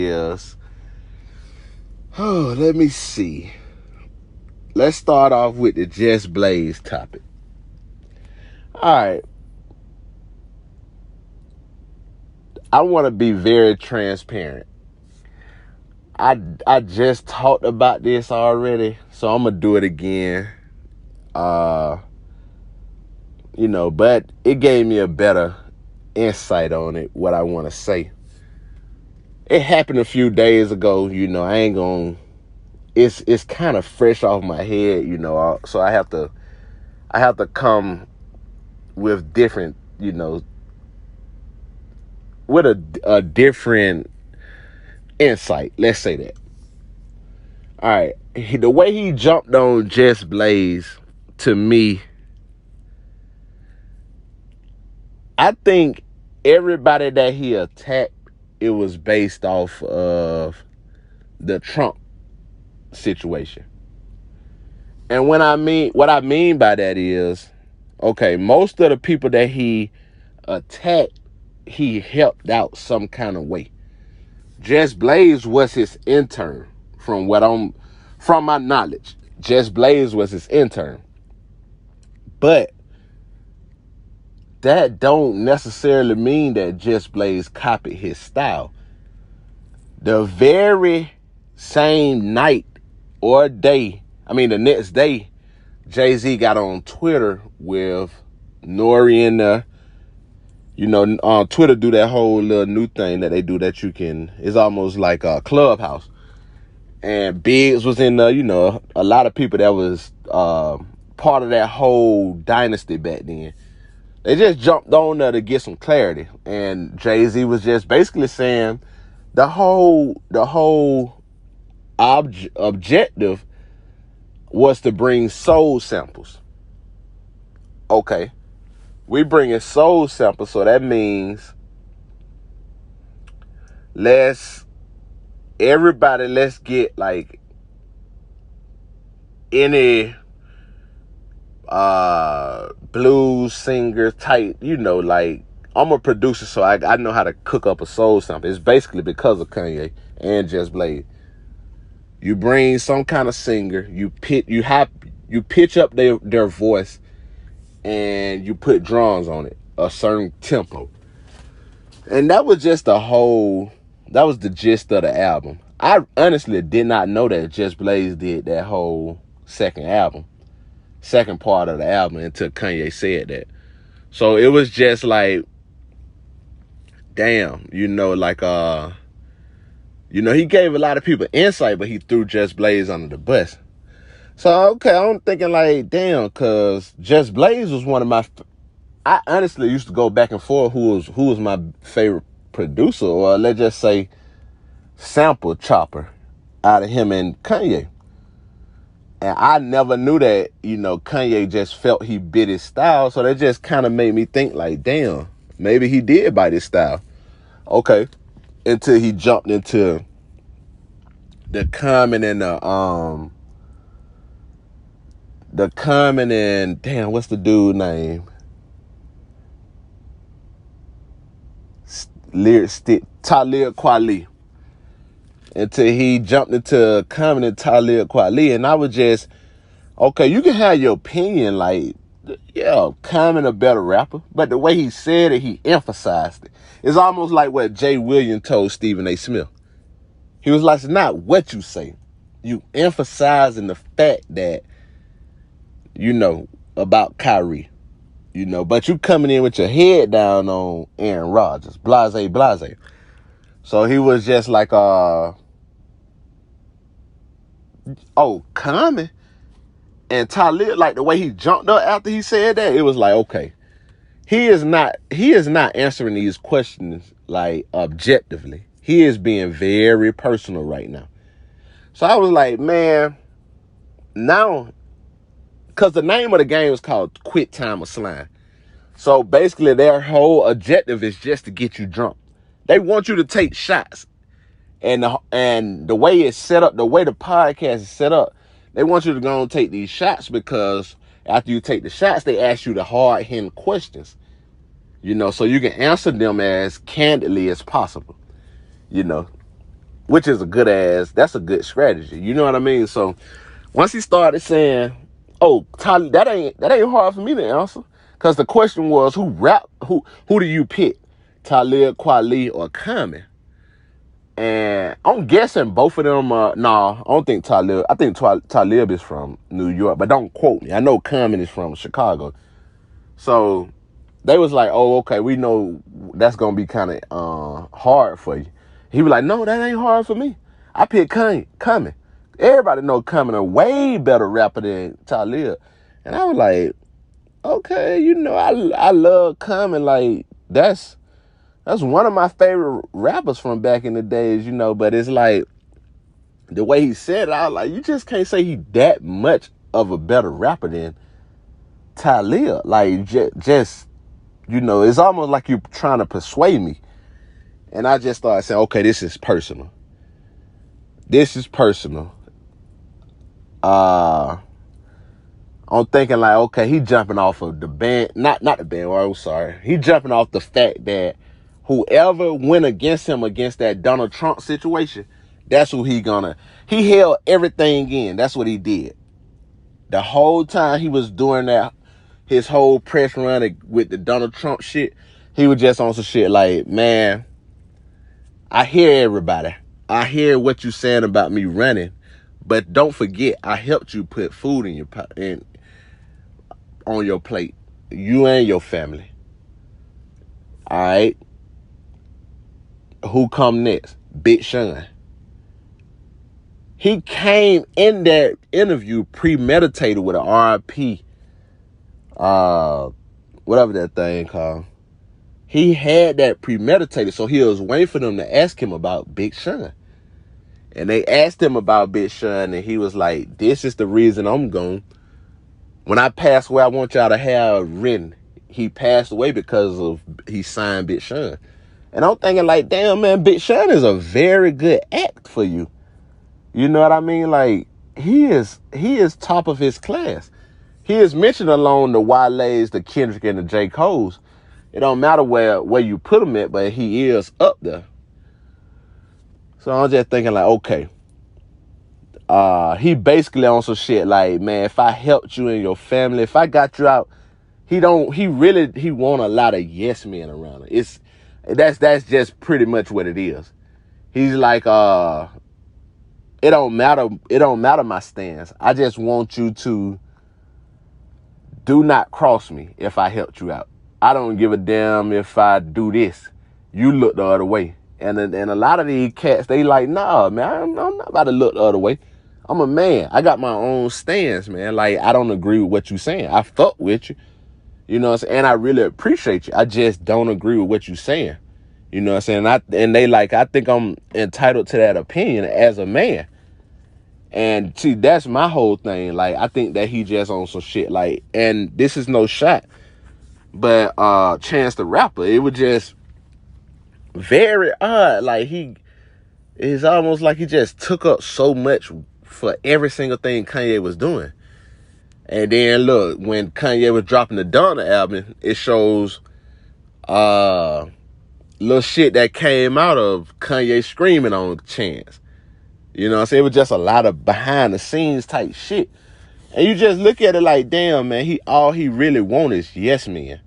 is, let me see. Let's start off with the Just Blaze topic. All right. I want to be very transparent. I just talked about this already, so I'm gonna do it again. But it gave me a better insight on it, what I want to say. It happened a few days ago, I ain't gonna, it's kind of fresh off my head, so I have to come with different, with a different insight. Let's say that. All right. The way he jumped on Just Blaze, to me, I think everybody that he attacked, it was based off of the Trump situation. And what I mean by that is, okay, most of the people that he attacked, he helped out some kind of way. Just Blaze was his intern, from my knowledge. Just Blaze was his intern. But that don't necessarily mean that Just Blaze copied his style. The very same night or day, the next day, Jay-Z got on Twitter with Nori and on Twitter do that whole little new thing that they do that you can, it's almost like a Clubhouse. And Biggs was in there, a lot of people that was part of that whole dynasty back then. They just jumped on there to get some clarity. And Jay-Z was just basically saying the whole objective was to bring soul samples. Okay. We bringing soul samples, so that means let's get like any blues singer type, like I'm a producer, so I know how to cook up a soul sample. It's basically because of Kanye and Just Blaze. You bring some kind of singer, you pitch up their voice, and you put drums on it, a certain tempo. And that was just that was the gist of the album. I honestly did not know that Just Blaze did that whole second part of the album until Kanye said that. So it was just like, damn, he gave a lot of people insight, but he threw Just Blaze under the bus. So, okay, I'm thinking like, damn, because Just Blaze was one of my, I honestly used to go back and forth who was my favorite producer, or let's just say sample chopper out of him and Kanye. And I never knew that, Kanye just felt he bit his style. So that just kind of made me think like, damn, maybe he did bite his style. Okay. Until he jumped into the Common and damn, what's the dude name? Talib Kweli. Until he jumped into Common and Talib Kweli. And I was just, okay, you can have your opinion, like, yeah, Common a better rapper. But the way he said it, he emphasized it. It's almost like what Jay Williams told Stephen A. Smith. He was like, it's not what you say. You emphasizing the fact that, about Kyrie. But you coming in with your head down on Aaron Rodgers. Blase, blase. So he was just like, Common and Talib, like the way he jumped up after he said that, it was like, okay, he is not answering these questions like objectively. He is being very personal right now. So I was like, man, now, because the name of the game is called Quit Time or Slime. So basically their whole objective is just to get you drunk. They want you to take shots. And the way it's set up, the way the podcast is set up, they want you to go and take these shots, because after you take the shots, they ask you the hard-hitting questions, so you can answer them as candidly as possible, which is that's a good strategy. You know what I mean? So once he started saying, "Oh, Tyler, that ain't hard for me to answer," because the question was, who do you pick, Talib Kweli or Common? And I'm guessing both of them. I don't think Talib. I think Talib is from New York, but don't quote me. I know Common is from Chicago. So they was like, "Oh, okay, we know that's gonna be kind of hard for you." He was like, "No, that ain't hard for me. I pick Common. Everybody know Common a way better rapper than Talib." And I was like, "Okay, I love Common. Like that's one of my favorite rappers from back in the days, but it's like the way he said it, I was like, you just can't say he that much of a better rapper than Talib. Like, just, it's almost like you're trying to persuade me. And I just started saying, okay, this is personal. This is personal. I'm thinking like, okay, he jumping off of the band, not the band, I'm sorry. He jumping off the fact that whoever went against him against that Donald Trump situation, that's who he held everything in. That's what he did. The whole time he was doing that, his whole press run with the Donald Trump shit, he was just on some shit like, man, I hear everybody. I hear what you saying about me running, but don't forget, I helped you put food on your plate. You and your family. All right. Who come next? Big Sean. He came in that interview premeditated with an RIP, whatever that thing called. He had that premeditated, so he was waiting for them to ask him about Big Sean. And they asked him about Big Sean, and he was like, "This is the reason I'm gone. When I pass away, I want y'all to have written. He passed away because of he signed Big Sean." And I'm thinking like, damn, man, Big Sean is a very good act for you. You know what I mean? Like, he is top of his class. He is mentioned along the Wale's, the Kendrick, and the J. Cole's. It don't matter where you put him at, but he is up there. So I'm just thinking like, okay. He basically on some shit like, man, if I helped you and your family, if I got you out, he want a lot of yes men around him. That's just pretty much what it is. He's like, it don't matter my stance. I just want you to do not cross me if I helped you out. I don't give a damn if I do this. You look the other way. And a lot of these cats, they like, nah, man, I'm not about to look the other way. I'm a man. I got my own stance, man. Like, I don't agree with what you're saying. I fuck with you. You know what I'm saying? And I really appreciate you. I just don't agree with what you're saying. You know what I'm saying? And they like, I think I'm entitled to that opinion as a man. And see, that's my whole thing. Like, I think that he just on some shit. Like, and this is no shot, but Chance the Rapper, it was just very odd. Like, it's almost like he just took up so much for every single thing Kanye was doing. And then look, when Kanye was dropping the Donna album, it shows little shit that came out of Kanye screaming on Chance. You know what I'm saying? It was just a lot of behind the scenes type shit. And you just look at it like, damn, man, all he really wants is yes men.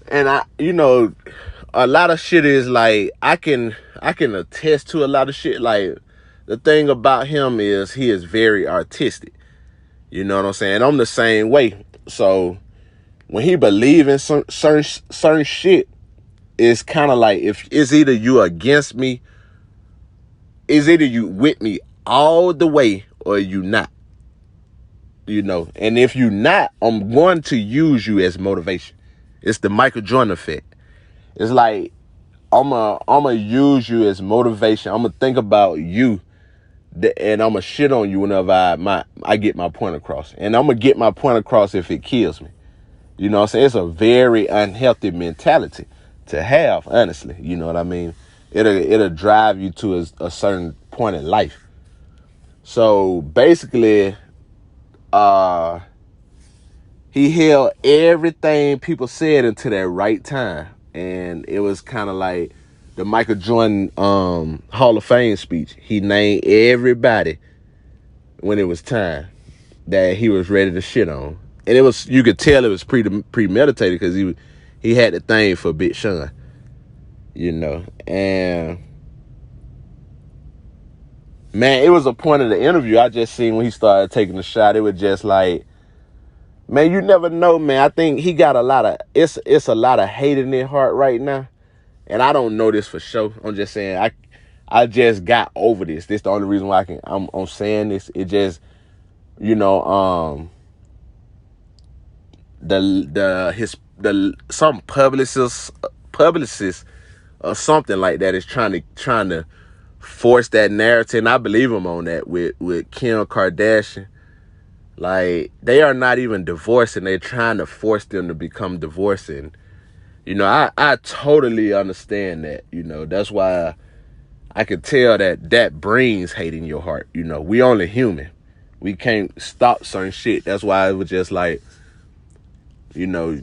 And a lot of shit is like, I can attest to a lot of shit. Like, the thing about him is he is very artistic. You know what I'm saying? I'm the same way. So when he believe in certain shit, it's kind of like, if it's either you against me, it's either you with me all the way or you not. And if you not, I'm going to use you as motivation. It's the Michael Jordan effect. It's like, I'm gonna use you as motivation. I'm gonna think about you, and I'm gonna shit on you whenever I get my point across. And I'm gonna get my point across if it kills me. You know what I'm saying? It's a very unhealthy mentality to have, honestly. You know what I mean? It'll drive you to a certain point in life. So basically, he held everything people said until that right time. And it was kind of like, the Michael Jordan Hall of Fame speech. He named everybody when it was time that he was ready to shit on. And it was, you could tell it was premeditated because he had the thing for Big Sean, you know. And man, it was a point of the interview I just seen when he started taking the shot. It was just like, man, you never know, man. I think he got a lot of, it's a lot of hate in his heart right now. And I don't know this for sure. I'm just saying, I just got over this. This the only reason why I'm saying this. It just, you know, some publicist or something like that is trying to force that narrative, and I believe him on that with Kim Kardashian. Like, they are not even divorcing. They're trying to force them to become divorcing. You know, I totally understand that. You know, that's why I could tell that brings hate in your heart. You know, we only human. We can't stop certain shit. That's why it was just like, you know,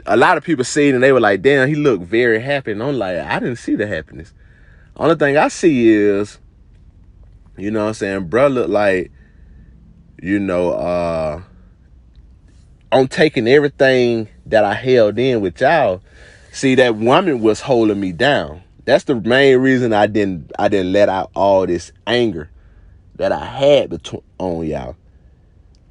a lot of people seen and they were like, damn, he looked very happy. And I'm like, I didn't see the happiness. Only thing I see is, you know what I'm saying, bro look like, you know, I'm taking everything that I held in with y'all. See, that woman was holding me down. That's the main reason I didn't let out all this anger that I had on y'all.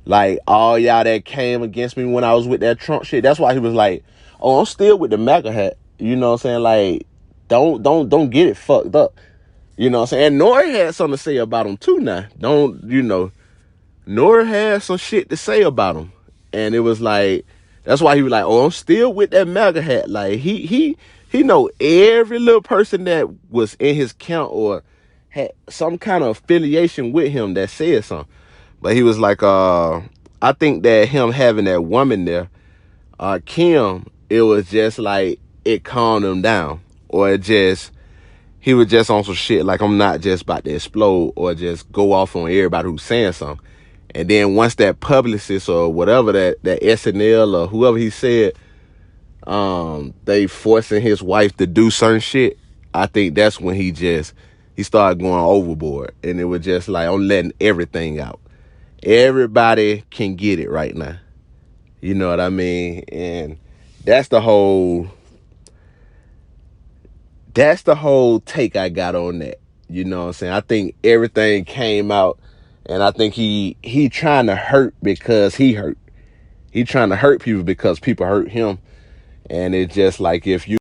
Like, all y'all that came against me when I was with that Trump shit. That's why he was like, oh, I'm still with the MAGA hat. You know what I'm saying? Like, don't get it fucked up. You know what I'm saying? And Nori had something to say about him too now. Nori had some shit to say about him. And it was like, that's why he was like, oh, I'm still with that MAGA hat. Like, he know every little person that was in his camp or had some kind of affiliation with him that said something. But he was like, I think that him having that woman there, Kim, it was just like, it calmed him down. Or he was just on some shit like, I'm not just about to explode or just go off on everybody who's saying something. And then once that publicist or whatever, that SNL or whoever he said, they forcing his wife to do certain shit, I think that's when he started going overboard. And it was just like, I'm letting everything out. Everybody can get it right now. You know what I mean? And that's the whole take I got on that. You know what I'm saying? I think everything came out, and I think he trying to hurt because he hurt. He trying to hurt people because people hurt him. And it's just like, if you